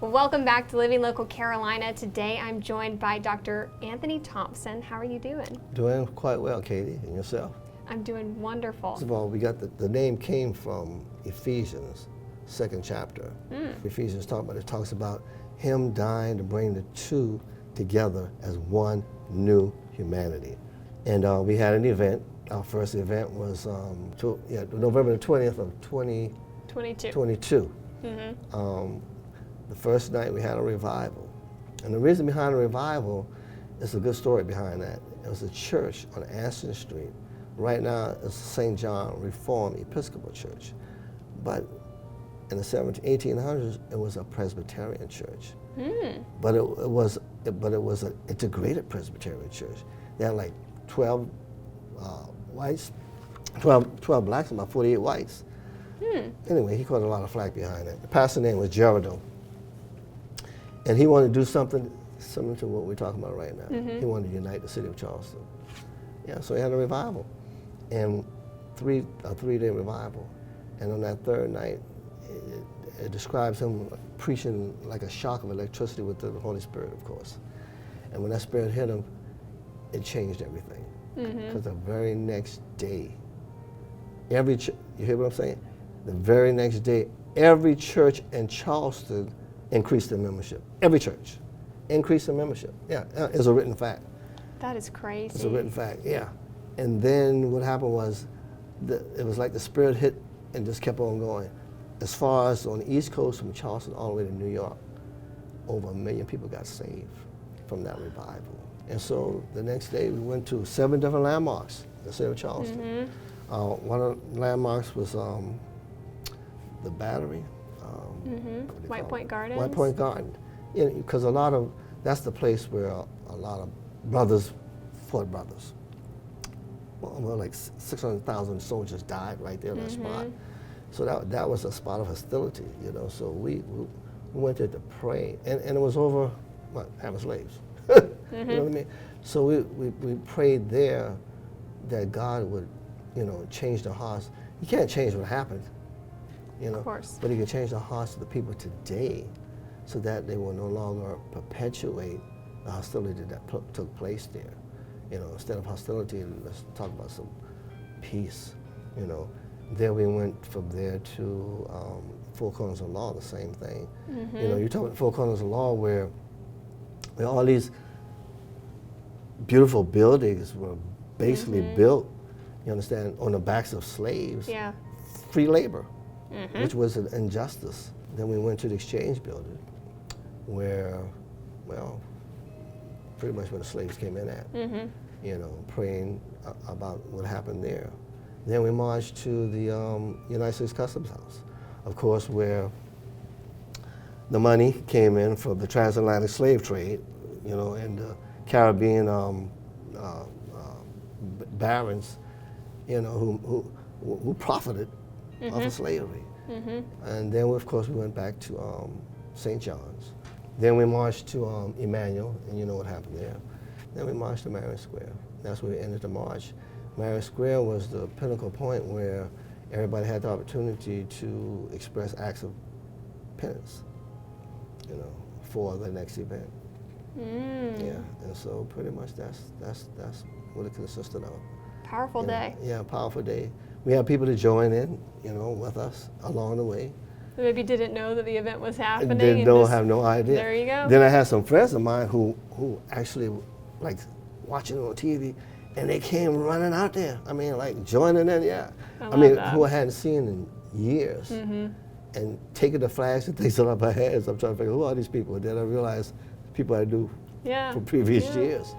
Well, welcome back to Living Local Carolina. Today I'm joined by Dr. Anthony Thompson. How are you doing? Doing quite well, Katie, and yourself? I'm doing wonderful. First of all, we got the name came from Ephesians, 2nd chapter. Ephesians it talks about him dying to bring the two together as one new humanity. And we had an event. Our first event was November the 20th of 2022. The first night we had a revival. And the reason behind the revival is a good story behind that. It was a church on Aston Street. Right now it's St. John Reformed Episcopal Church. But in the 1800s, it was a Presbyterian church. But it was an integrated Presbyterian church. They had like 12 whites, 12 blacks, and about 48 whites. Anyway, he caught a lot of flack behind it. The pastor's name was Gerardo. And he wanted to do something similar to what we're talking about right now. He wanted to unite the city of Charleston. Yeah, so he had a revival, and a three-day revival. And on that third night, it describes him preaching like a shock of electricity with the Holy Spirit, of course. And when that Spirit hit him, it changed everything. Because the very next day, you hear what I'm saying? The very next day, every church in Charleston increased their membership. Every church increased their membership. Yeah, it's a written fact. That is crazy. It's a written fact, yeah. And then what happened was, it was like the Spirit hit and just kept on going. As far as on the East Coast, from Charleston all the way to New York, over 1 million people got saved from that revival. And so the next day we went to 7 different landmarks in the city of Charleston. One of the landmarks was the Battery. White Point Gardens? White Point Garden. Because that's the place where a lot of brothers fought brothers. Well, like 600,000 soldiers died right there in that spot. So that was a spot of hostility, you know. So we went there to pray, and it was over, having slaves. You know what I mean? So we prayed there that God would, change their hearts. You can't change what happened, Of course. but He can change the hearts of the people today, so that they will no longer perpetuate the hostility that took place there. Instead of hostility, let's talk about some peace. Then we went from there to Four Corners of Law, the same thing. You're talking about Four Corners of Law where all these beautiful buildings were basically built, you understand, on the backs of slaves. Yeah. Free labor, which was an injustice. Then we went to the Exchange Building where, pretty much where the slaves came in at, praying about what happened there. Then we marched to the United States Customs House, of course, where the money came in from the transatlantic slave trade, and the Caribbean barons, who profited off of slavery. And then, of course, we went back to St. John's. Then we marched to Emmanuel, and you know what happened there. Then we marched to Marion Square. That's where we ended the march. Marion Square was the pinnacle point where everybody had the opportunity to express acts of penance, for the next event. Yeah, and so pretty much that's what it consisted of. Powerful day. Yeah, powerful day. We had people to join in, with us along the way. Maybe didn't know that the event was happening. Have no idea. There you go. Then I had some friends of mine who actually like watching it on TV, and they came running out there. I mean, like joining in, yeah. I mean, that. Who I hadn't seen in years, and taking the flags and things off my heads. I'm trying to figure who are these people. And then I realized people I knew from previous years.